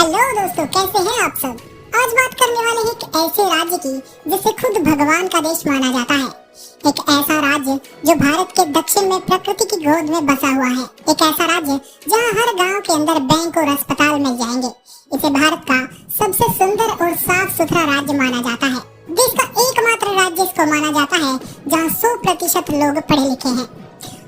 Hello दोस्तों, कैसे हैं आप सब। आज बात करने वाले हैं एक ऐसे राज्य की जिसे खुद भगवान का देश माना जाता है। एक ऐसा राज्य जो भारत के दक्षिण में प्रकृति की गोद में बसा हुआ है। एक ऐसा राज्य जहां हर गांव के अंदर बैंक और अस्पताल मिल जाएंगे। इसे भारत का सबसे सुंदर और साफ सुथरा राज्य माना जाता है। देश का एकमात्र राज्य इसको माना जाता है जहाँ 100% लोग पढ़े लिखे हैं।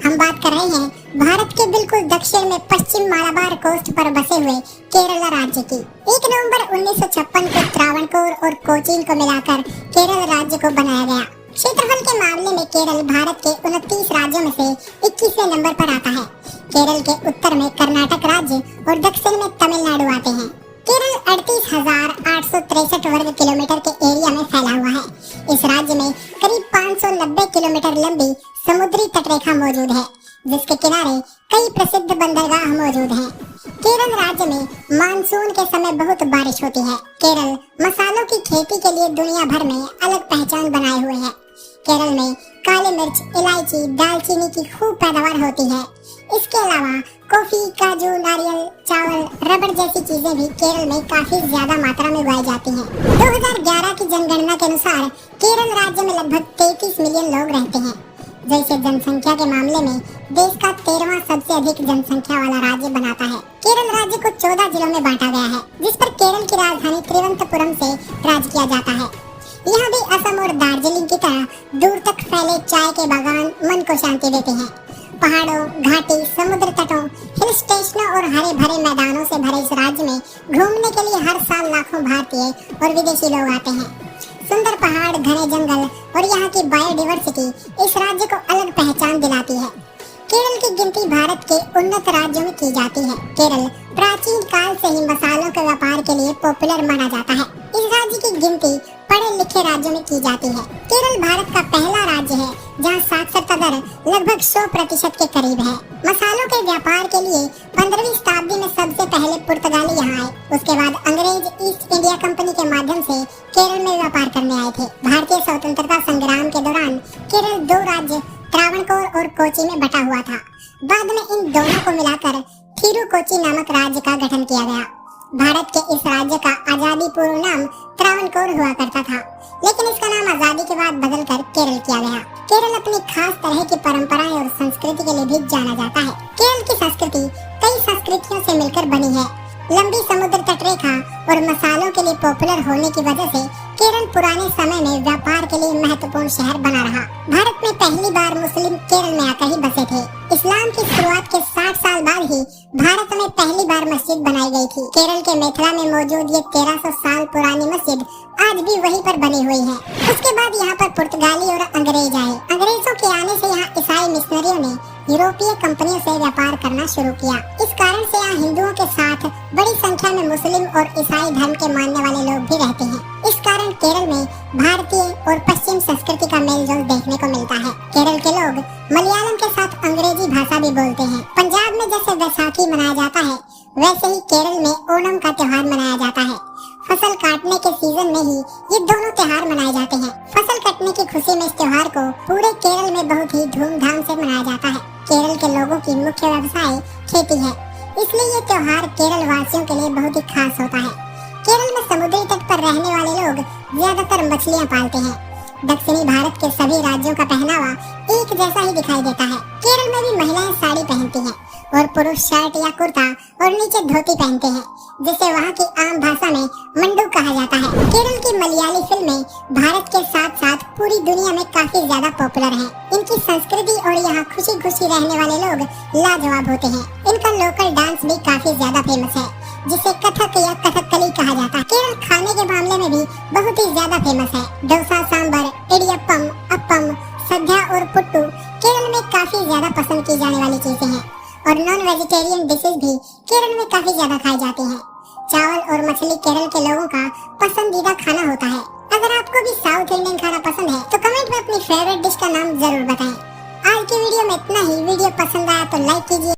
हम बात कर रहे हैं भारत के बिल्कुल दक्षिण में पश्चिम मालाबार कोस्ट पर बसे हुए केरल राज्य की। 1 नवंबर 1956 को त्रावणकोर और कोचीन को मिलाकर केरल राज्य को बनाया गया। क्षेत्रफल के मामले में केरल भारत के 29 राज्यों में से 21वें नंबर पर आता है। केरल के उत्तर में कर्नाटक राज्य और दक्षिण में तमिलनाडु आते हैं। केरल 38,863 वर्ग किलोमीटर के एरिया में फैला हुआ है। इस राज्य में करीब 590 किलोमीटर लंबी समुद्री तटरेखा मौजूद है, जिसके किनारे कई प्रसिद्ध बंदरगाह मौजूद हैं। केरल राज्य में मानसून के समय बहुत बारिश होती है। केरल मसालों की खेती के लिए दुनिया भर में अलग पहचान बनाए हुए है। केरल में काली मिर्च, इलायची, दालचीनी की खूब पैदावार होती है। इसके अलावा कॉफी, काजू, नारियल, चावल, रबड़ जैसी चीजें भी केरल में काफी ज्यादा मात्रा में उगाई जाती हैं। 2011 की जनगणना के अनुसार केरल राज्य में लगभग 33 मिलियन लोग रहते हैं, जैसे जनसंख्या के मामले में देश का 13वां सबसे अधिक जनसंख्या वाला राज्य बनाता है। केरल राज्य को 14 जिलों में बांटा गया है, जिस पर केरल की राजधानी तिरुवनंतपुरम से राज किया जाता है। यहाँ भी असम और दार्जिलिंग की तरह दूर तक फैले चाय के बागान मन को शांति देते हैं। पहाड़ों, घाटी, समुद्र तटों, हिल स्टेशनों और हरे भरे मैदानों से भरे इस राज्य में घूमने के लिए हर साल लाखों भारतीय और विदेशी लोग आते हैं। सुंदर पहाड़, घने जंगल और यहाँ की बायोडाइवर्सिटी इस राज्य को अलग पहचान दिलाती है। केरल की गिनती भारत के उन्नत राज्यों में की जाती है। केरल प्राचीन काल से ही मसालों के व्यापार के लिए पॉपुलर माना जाता है। इस राज्य की गिनती पढ़े लिखे राज्यों में की जाती है। केरल भारत का पहला राज्य है जहां साक्षरता दर लगभग 100% के करीब है। मसालों के व्यापार के लिए 15वीं शताब्दी में सबसे पहले पुर्तगाली यहाँ आए। उसके बाद अंग्रेज ईस्ट इंडिया कंपनी के माध्यम से केरल में व्यापार करने आए थे। भारतीय स्वतंत्रता संग्राम के दौरान केरल 2 राज्य त्रावणकोर और कोची में बटा हुआ था। बाद में इन दोनों को मिलाकर थिरुकोची नामक राज्य का गठन किया गया। भारत के इस राज्य का आजादी पूर्व नाम त्रावणकोर हुआ करता था, लेकिन इसका नाम आजादी के बाद बदलकर केरल किया गया। केरल अपनी खास तरह की परंपराएं और संस्कृति के लिए भी जाना जाता है। केरल की संस्कृति कई संस्कृतियों से मिलकर बनी है। लंबी समुद्र तटरेखा और मसालों के लिए पॉपुलर होने की वजह से केरल पुराने समय में व्यापार के लिए महत्वपूर्ण शहर बना रहा। भारत में पहली बार मुस्लिम केरल में आकर ही बसे थे। इस्लाम की शुरुआत के 60 साल बाद ही भारत में पहली बार मस्जिद बनाई गई थी। केरल के मिथिला में मौजूद ये 1300 साल पुरानी मस्जिद आज भी वहीं पर बनी हुई है। उसके बाद यहाँ पर पुर्तगाली और अंग्रेज आए। अंग्रेजों के आने से यहाँ ईसाई मिशनरियों ने यूरोपीय कंपनियों से व्यापार करना शुरू किया। इस कारण से यहाँ हिंदुओं के साथ बड़ी संख्या में मुस्लिम और ईसाई धर्म के मानने वाले लोग भी रहते हैं। इस कारण केरल में भारतीय और पश्चिम संस्कृति का मेलजोल देखने को मिलता है। केरल के लोग मलयालम के साथ अंग्रेजी भाषा भी बोलते हैं। पंजाब में जैसे वैसाखी मनाया जाता है, वैसे ही केरल में ओणम का त्योहार मनाया जाता है। फसल काटने के सीजन में ही ये दोनों त्योहार मनाए जाते हैं। फसल कटने की खुशी में इस त्योहार को पूरे केरल में बहुत ही धूमधाम से मनाया जाता है। केरल के लोगों की मुख्य व्यवसाय खेती है, इसलिए ये त्योहार केरल वासियों के लिए बहुत ही खास होता है। केरल में समुद्री तट पर रहने वाले लोग ज्यादातर मछलियाँ पालते हैं। दक्षिणी भारत के सभी राज्यों का पहनावा एक जैसा ही दिखाई देता है। केरल में भी महिलाएं साड़ी पहनती हैं और पुरुष शर्ट या कुर्ता और नीचे धोती पहनते हैं, जिसे वहाँ की आम भाषा में मंडू कहा जाता है। केरल की मलयाली फिल्में भारत के साथ साथ पूरी दुनिया में काफी ज्यादा पॉपुलर हैं। इनकी संस्कृति और यहाँ खुशी खुशी रहने वाले लोग लाजवाब होते हैं। इनका लोकल डांस भी काफी ज्यादा फेमस है, जिसे कथक या कथकली कहा जाता है। केरल खाने के मामले में भी बहुत ही ज्यादा फेमस है। डोसा, सांबर, इडियप्पम, अप्पम, सद्या और पुट्टू केरल में काफी ज्यादा पसंद की जाने वाली चीजें हैं। और नॉन वेजिटेरियन डिशेज भी केरल में काफी ज्यादा खाई जाती हैं। चावल और मछली केरल के लोगों का पसंदीदा खाना होता है। अगर आपको भी साउथ इंडियन खाना पसंद है तो कमेंट में अपनी फेवरेट डिश का नाम जरूर बताएं। आज की वीडियो में इतना ही। वीडियो पसंद आया तो लाइक कीजिए।